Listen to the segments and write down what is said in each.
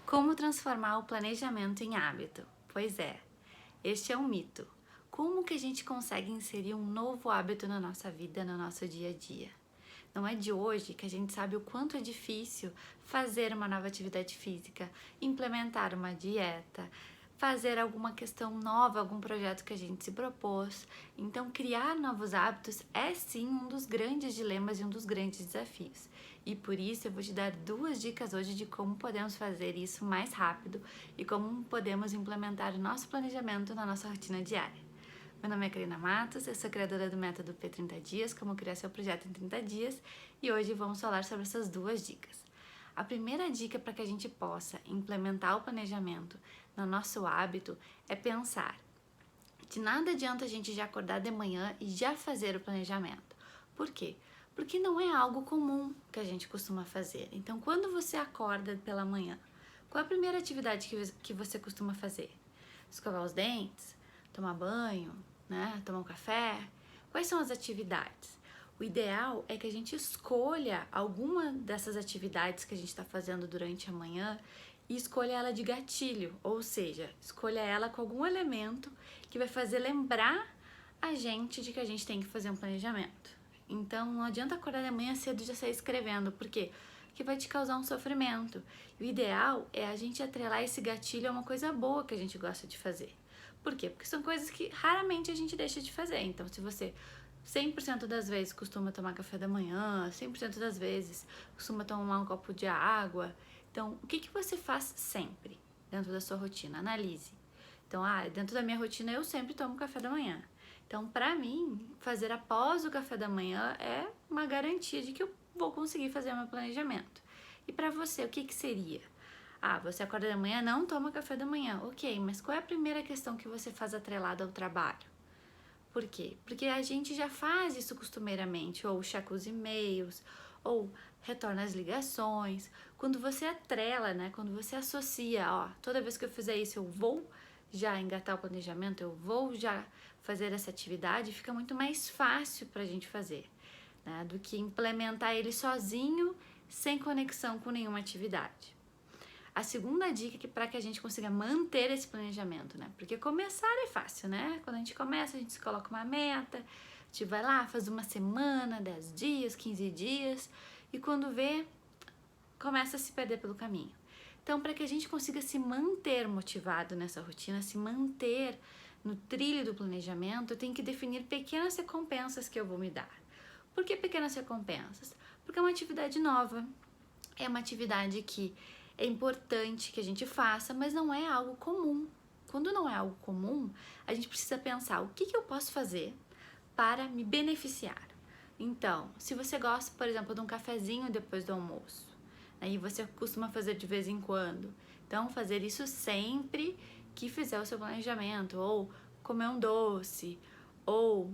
Como transformar o planejamento em hábito? Pois é, este é um mito. Como que a gente consegue inserir um novo hábito na nossa vida, no nosso dia a dia? Não é de hoje que a gente sabe o quanto é difícil fazer uma nova atividade física, implementar uma dieta, fazer alguma questão nova, algum projeto que a gente se propôs. Então, criar novos hábitos é sim um dos grandes dilemas e um dos grandes desafios. E por isso eu vou te dar 2 dicas hoje de como podemos fazer isso mais rápido e como podemos implementar o nosso planejamento na nossa rotina diária. Meu nome é Karina Matos, eu sou criadora do método P30 Dias, como criar seu projeto em 30 dias, e hoje vamos falar sobre essas 2 dicas. A primeira dica para que a gente possa implementar o planejamento no nosso hábito é pensar. De nada adianta a gente já acordar de manhã e já fazer o planejamento. Por quê? Porque não é algo comum que a gente costuma fazer. Então, quando você acorda pela manhã, qual é a primeira atividade que você costuma fazer? Escovar os dentes? Tomar banho? Né? Tomar um café? Quais são as atividades? O ideal é que a gente escolha alguma dessas atividades que a gente está fazendo durante a manhã e escolha ela de gatilho, ou seja, escolha ela com algum elemento que vai fazer lembrar a gente de que a gente tem que fazer um planejamento. Então não adianta acordar de manhã cedo e já sair escrevendo, por quê? Porque vai te causar um sofrimento. O ideal é a gente atrelar esse gatilho a uma coisa boa que a gente gosta de fazer. Por quê? Porque são coisas que raramente a gente deixa de fazer. Então, se você 100% das vezes costuma tomar café da manhã, 100% das vezes costuma tomar um copo de água, então, o que você faz sempre dentro da sua rotina? Analise. Então, dentro da minha rotina eu sempre tomo café da manhã. Então, para mim, fazer após o café da manhã é uma garantia de que eu vou conseguir fazer o meu planejamento. E para você, o que seria? Você acorda de manhã, não toma café da manhã. Ok, mas qual é a primeira questão que você faz atrelada ao trabalho? Por quê? Porque a gente já faz isso costumeiramente, ou checa os e-mails, ou retorna as ligações. Quando você atrela, né? Quando você associa, toda vez que eu fizer isso, eu vou já engatar o planejamento, eu vou já fazer essa atividade, fica muito mais fácil para a gente fazer, né? Do que implementar ele sozinho, sem conexão com nenhuma atividade. A segunda dica é para que a gente consiga manter esse planejamento, né? Porque começar é fácil, né? Quando a gente começa, a gente se coloca uma meta, a gente vai lá, faz uma semana, 10 dias, 15 dias, e quando vê, começa a se perder pelo caminho. Então, para que a gente consiga se manter motivado nessa rotina, se manter no trilho do planejamento, eu tenho que definir pequenas recompensas que eu vou me dar. Por que pequenas recompensas? Porque é uma atividade nova, é uma atividade que é importante que a gente faça, mas não é algo comum. Quando não é algo comum, a gente precisa pensar o que eu posso fazer para me beneficiar. Então, se você gosta, por exemplo, de um cafezinho depois do almoço, né, e você costuma fazer de vez em quando, então fazer isso sempre que fizer o seu planejamento, ou comer um doce, ou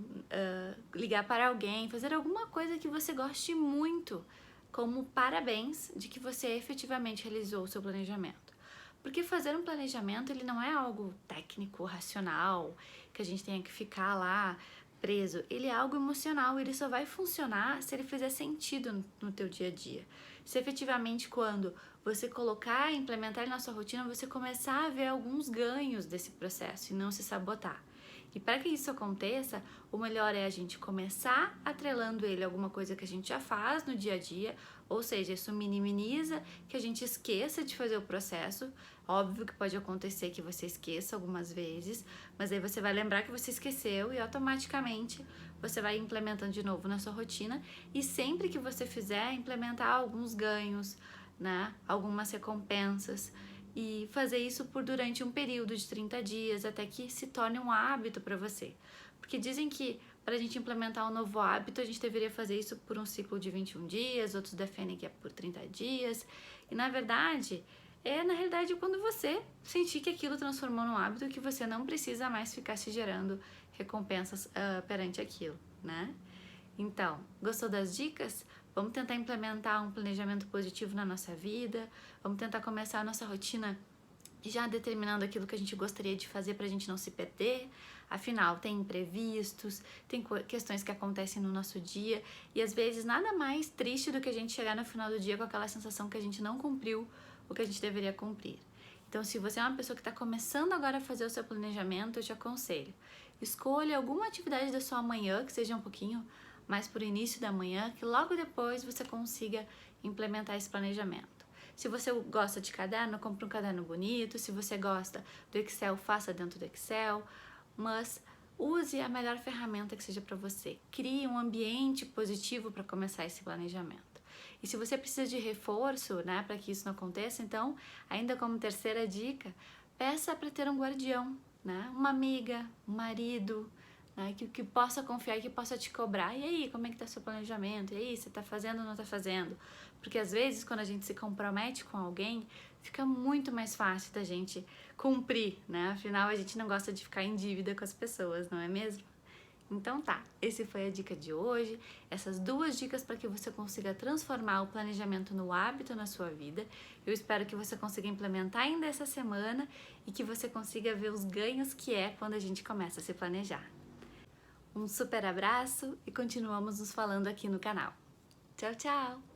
ligar para alguém, fazer alguma coisa que você goste muito, como parabéns de que você efetivamente realizou o seu planejamento. Porque fazer um planejamento, ele não é algo técnico, racional, que a gente tenha que ficar lá preso. Ele é algo emocional, ele só vai funcionar se ele fizer sentido no teu dia a dia. Se efetivamente quando você colocar e implementar na sua rotina, você começar a ver alguns ganhos desse processo e não se sabotar. E para que isso aconteça, o melhor é a gente começar atrelando ele a alguma coisa que a gente já faz no dia a dia, ou seja, isso minimiza que a gente esqueça de fazer o processo. Óbvio que pode acontecer que você esqueça algumas vezes, mas aí você vai lembrar que você esqueceu e automaticamente você vai implementando de novo na sua rotina, e sempre que você fizer, implementar alguns ganhos, né? Algumas recompensas, e fazer isso por durante um período de 30 dias, até que se torne um hábito para você. Porque dizem que para a gente implementar um novo hábito, a gente deveria fazer isso por um ciclo de 21 dias, outros defendem que é por 30 dias, e na verdade, quando você sentir que aquilo transformou num hábito, que você não precisa mais ficar se gerando recompensas perante aquilo, né? Então, gostou das dicas? Vamos tentar implementar um planejamento positivo na nossa vida, vamos tentar começar a nossa rotina já determinando aquilo que a gente gostaria de fazer para a gente não se perder. Afinal, tem imprevistos, tem questões que acontecem no nosso dia, e às vezes nada mais triste do que a gente chegar no final do dia com aquela sensação que a gente não cumpriu o que a gente deveria cumprir. Então, se você é uma pessoa que está começando agora a fazer o seu planejamento, eu te aconselho, escolha alguma atividade da sua manhã, que seja um pouquinho mais por início da manhã, que logo depois você consiga implementar esse planejamento. Se você gosta de caderno, compre um caderno bonito. Se você gosta do Excel, faça dentro do Excel, mas use a melhor ferramenta que seja para você. Crie um ambiente positivo para começar esse planejamento. E se você precisa de reforço, né, para que isso não aconteça, então, ainda como terceira dica, peça para ter um guardião, né, uma amiga, um marido, né, que possa confiar e que possa te cobrar. E aí, como é que tá seu planejamento? E aí, você tá fazendo ou não tá fazendo? Porque às vezes, quando a gente se compromete com alguém, fica muito mais fácil da gente cumprir, né? Afinal, a gente não gosta de ficar em dívida com as pessoas, não é mesmo? Então tá, esse foi a dica de hoje, essas 2 dicas para que você consiga transformar o planejamento no hábito na sua vida. Eu espero que você consiga implementar ainda essa semana e que você consiga ver os ganhos que é quando a gente começa a se planejar. Um super abraço e continuamos nos falando aqui no canal. Tchau, tchau!